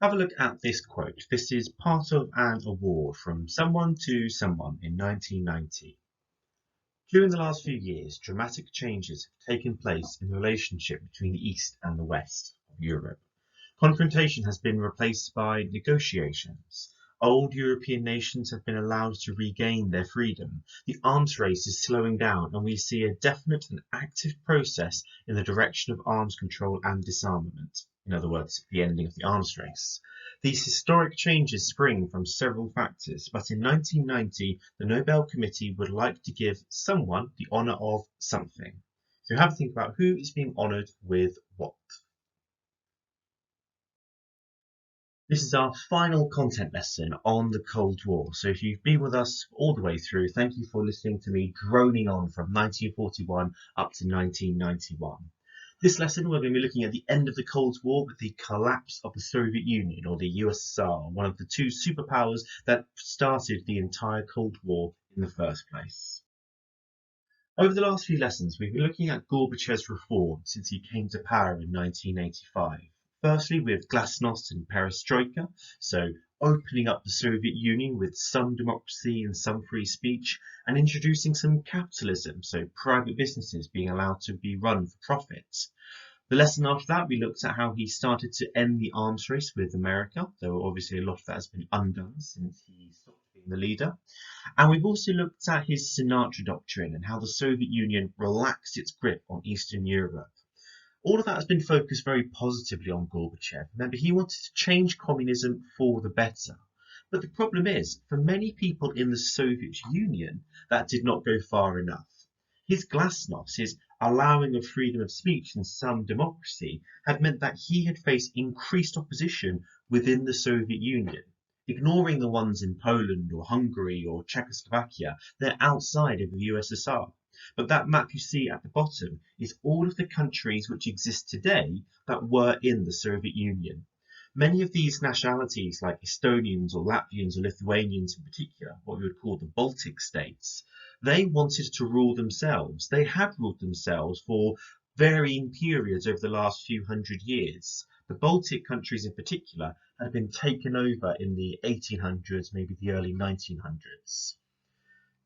Have a look at this quote. This is part of an award from someone to someone in 1990. During the last few years, dramatic changes have taken place in the relationship between the East and the West of Europe. Confrontation has been replaced by negotiations. Old European nations have been allowed to regain their freedom. The arms race is slowing down, and we see a definite and active process in the direction of arms control and disarmament. In other words, the ending of the arms race. These historic changes spring from several factors, but in 1990, the Nobel Committee would like to give someone the honour of something. So have a think about who is being honoured with what. This is our final content lesson on the Cold War. So if you've been with us all the way through, thank you for listening to me droning on from 1941 up to 1991. This lesson we're going to be looking at the end of the Cold War with the collapse of the Soviet Union, or the USSR, one of the two superpowers that started the entire Cold War in the first place. Over the last few lessons, we've been looking at Gorbachev's reform since he came to power in 1985. Firstly, with glasnost and perestroika, so opening up the Soviet Union with some democracy and some free speech, and introducing some capitalism, so private businesses being allowed to be run for profit. The lesson after that, we looked at how he started to end the arms race with America, though obviously a lot of that has been undone since he stopped being the leader. And we've also looked at his Sinatra doctrine and how the Soviet Union relaxed its grip on Eastern Europe. All of that has been focused very positively on Gorbachev. Remember, he wanted to change communism for the better. But the problem is, for many people in the Soviet Union, that did not go far enough. His glasnost, his allowing of freedom of speech and some democracy, had meant that he had faced increased opposition within the Soviet Union. Ignoring the ones in Poland or Hungary or Czechoslovakia, they're outside of the USSR. But that map you see at the bottom is all of the countries which exist today that were in the Soviet Union. Many of these nationalities, like Estonians or Latvians or Lithuanians in particular, what we would call the Baltic states, they wanted to rule themselves. They had ruled themselves for varying periods over the last few hundred years. The Baltic countries in particular had been taken over in the 1800s, maybe the early 1900s.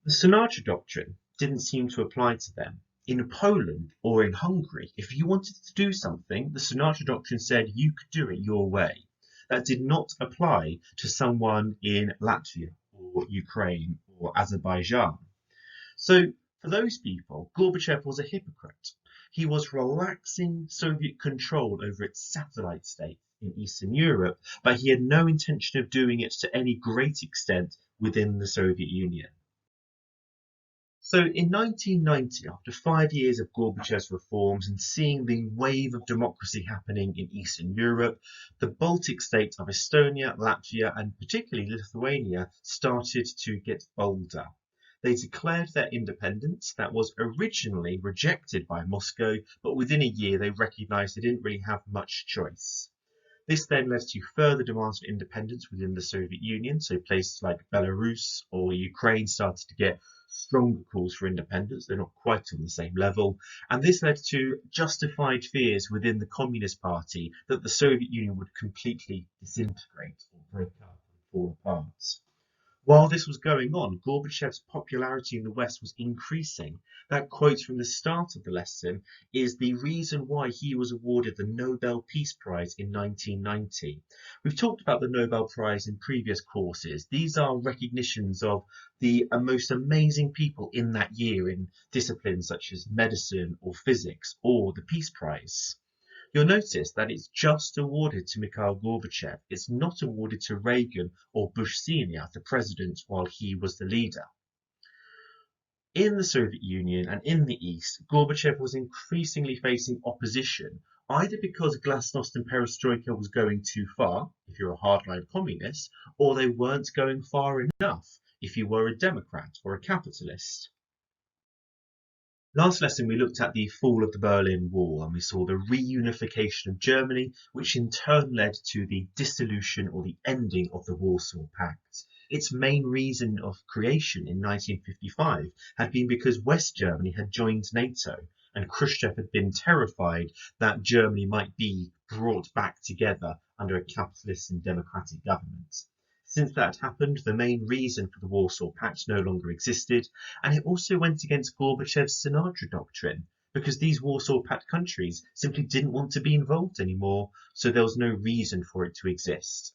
The Sinatra doctrine didn't seem to apply to them. In Poland or in Hungary, if you wanted to do something, the Sinatra doctrine said you could do it your way. That did not apply to someone in Latvia or Ukraine or Azerbaijan. So for those people, Gorbachev was a hypocrite. He was relaxing Soviet control over its satellite states in Eastern Europe, but he had no intention of doing it to any great extent within the Soviet Union. So in 1990, after 5 years of Gorbachev's reforms and seeing the wave of democracy happening in Eastern Europe, the Baltic states of Estonia, Latvia, and particularly Lithuania started to get bolder. They declared their independence that was originally rejected by Moscow, but within a year they recognised they didn't really have much choice. This then led to further demands for independence within the Soviet Union, so places like Belarus or Ukraine started to get stronger calls for independence. They're not quite on the same level, and this led to justified fears within the Communist Party that the Soviet Union would completely disintegrate or break up and fall apart. While this was going on, Gorbachev's popularity in the West was increasing. That quote from the start of the lesson is the reason why he was awarded the Nobel Peace Prize in 1990. We've talked about the Nobel Prize in previous courses. These are recognitions of the most amazing people in that year in disciplines such as medicine or physics, or the Peace Prize. You'll notice that it's just awarded to Mikhail Gorbachev. It's not awarded to Reagan or Bush Sr., the president, while he was the leader. In the Soviet Union and in the East, Gorbachev was increasingly facing opposition, either because glasnost and perestroika was going too far, if you're a hardline communist, or they weren't going far enough, if you were a Democrat or a capitalist. Last lesson we looked at the fall of the Berlin Wall and we saw the reunification of Germany, which in turn led to the dissolution or the ending of the Warsaw Pact. Its main reason of creation in 1955 had been because West Germany had joined NATO, and Khrushchev had been terrified that Germany might be brought back together under a capitalist and democratic government. Since that happened, the main reason for the Warsaw Pact no longer existed, and it also went against Gorbachev's Sinatra doctrine, because these Warsaw Pact countries simply didn't want to be involved anymore, so there was no reason for it to exist.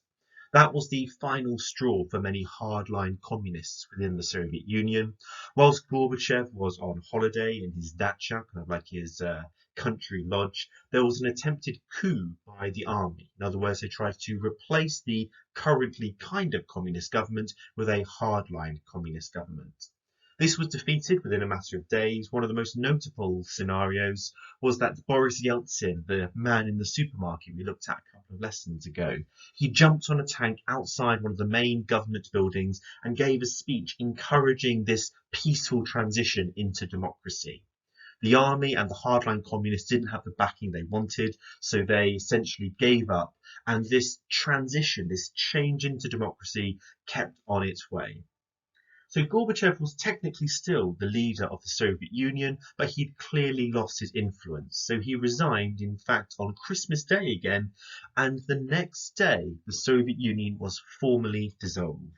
That was the final straw for many hardline communists within the Soviet Union. Whilst Gorbachev was on holiday in his dacha, kind of like his country lodge, there was an attempted coup by the army. In other words, they tried to replace the currently kind of communist government with a hardline communist government. This was defeated within a matter of days. One of the most notable scenarios was that Boris Yeltsin, the man in the supermarket we looked at a couple of lessons ago, he jumped on a tank outside one of the main government buildings and gave a speech encouraging this peaceful transition into democracy. The army and the hardline communists didn't have the backing they wanted, so they essentially gave up, and this transition, this change into democracy, kept on its way. So Gorbachev was technically still the leader of the Soviet Union, but he'd clearly lost his influence. So he resigned, in fact, on Christmas Day again, and the next day the Soviet Union was formally dissolved.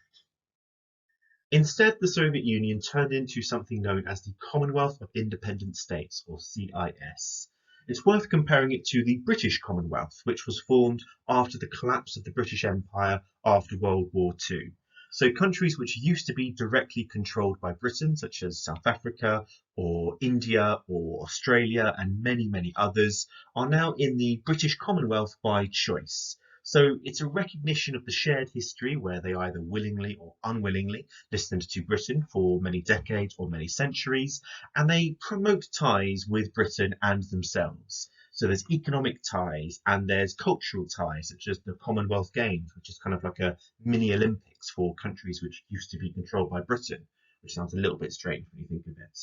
Instead, the Soviet Union turned into something known as the Commonwealth of Independent States, or CIS. It's worth comparing it to the British Commonwealth, which was formed after the collapse of the British Empire after World War II. So countries which used to be directly controlled by Britain, such as South Africa or India or Australia and many, many others, are now in the British Commonwealth by choice. So it's a recognition of the shared history where they either willingly or unwillingly listened to Britain for many decades or many centuries, and they promote ties with Britain and themselves. So there's economic ties and there's cultural ties, such as the Commonwealth Games, which is kind of like a mini Olympics for countries which used to be controlled by Britain, which sounds a little bit strange when you think of it.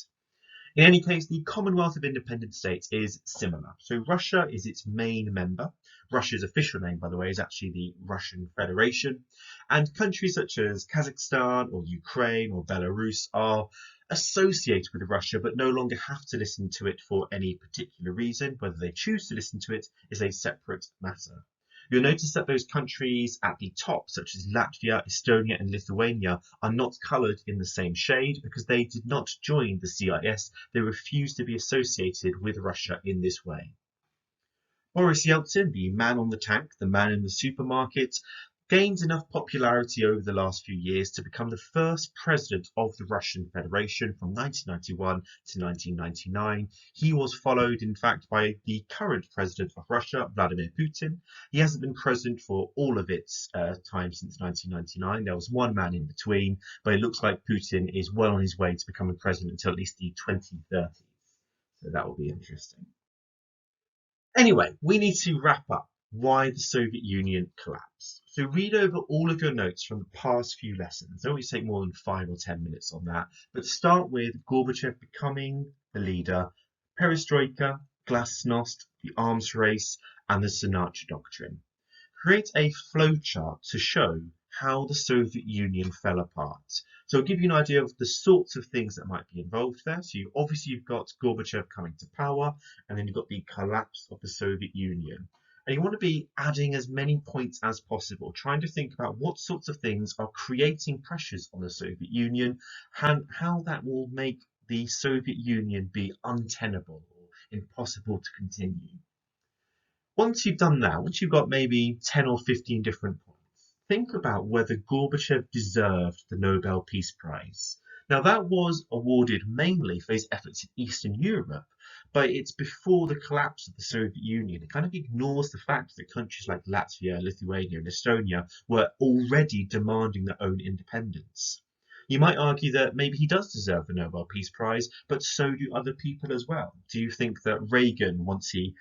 In any case, the Commonwealth of Independent States is similar. So Russia is its main member. Russia's official name, by the way, is actually the Russian Federation. And countries such as Kazakhstan or Ukraine or Belarus are associated with Russia but no longer have to listen to it for any particular reason. Whether they choose to listen to it is a separate matter. You'll notice that those countries at the top, such as Latvia, Estonia and Lithuania, are not coloured in the same shade because they did not join the CIS. They refused to be associated with Russia in this way. Boris Yeltsin, the man on the tank, the man in the supermarket, gained enough popularity over the last few years to become the first president of the Russian Federation from 1991 to 1999. He was followed, in fact, by the current president of Russia, Vladimir Putin. He hasn't been president for all of its time since 1999. There was one man in between, but it looks like Putin is well on his way to becoming president until at least the 2030s. So that will be interesting. Anyway, we need to wrap up why the Soviet Union collapsed. So read over all of your notes from the past few lessons. Don't always take more than 5 or 10 minutes on that. But start with Gorbachev becoming the leader, perestroika, glasnost, the arms race, and the Sinatra doctrine. Create a flowchart to show how the Soviet Union fell apart. So I'll give you an idea of the sorts of things that might be involved there. So you've got Gorbachev coming to power, and then you've got the collapse of the Soviet Union. And you want to be adding as many points as possible, trying to think about what sorts of things are creating pressures on the Soviet Union and how that will make the Soviet Union be untenable or impossible to continue. Once you've done that, once you've got maybe 10 or 15 different points, think about whether Gorbachev deserved the Nobel Peace Prize. Now, that was awarded mainly for his efforts in Eastern Europe, but it's before the collapse of the Soviet Union. It kind of ignores the fact that countries like Latvia, Lithuania, and Estonia were already demanding their own independence. You might argue that maybe he does deserve the Nobel Peace Prize, but so do other people as well. Do you think that Reagan, once he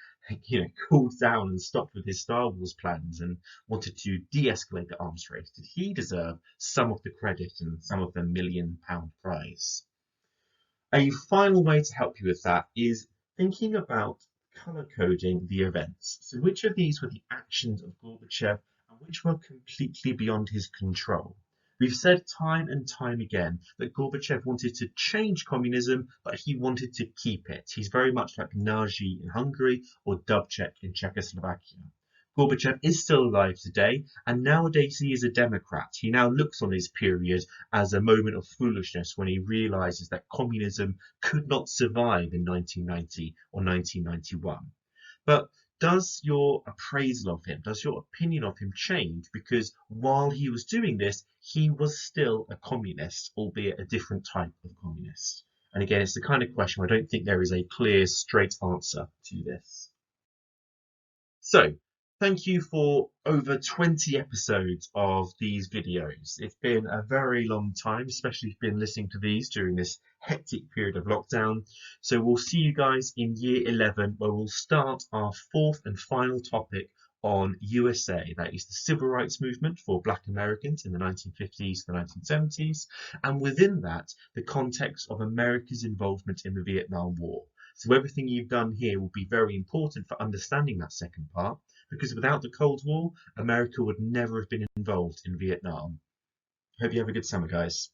cooled down and stopped with his Star Wars plans and wanted to de-escalate the arms race, did he deserve some of the credit and some of the £1 million prize? A final way to help you with that is thinking about colour coding the events. So which of these were the actions of Gorbachev and which were completely beyond his control? We've said time and time again that Gorbachev wanted to change communism, but he wanted to keep it. He's very much like Nagy in Hungary or Dubček in Czechoslovakia. Gorbachev is still alive today, and nowadays he is a Democrat. He now looks on his period as a moment of foolishness when he realizes that communism could not survive in 1990 or 1991. But does your appraisal of him, does your opinion of him change? Because while he was doing this, he was still a communist, albeit a different type of communist. And again, it's the kind of question where I don't think there is a clear, straight answer to this. So, thank you for over 20 episodes of these videos. It's been a very long time, especially if you've been listening to these during this hectic period of lockdown. So we'll see you guys in year 11, where we'll start our fourth and final topic on USA. That is the civil rights movement for Black Americans in the 1950s to the 1970s. And within that, the context of America's involvement in the Vietnam War. So everything you've done here will be very important for understanding that second part, because without the Cold War, America would never have been involved in Vietnam. Hope you have a good summer, guys.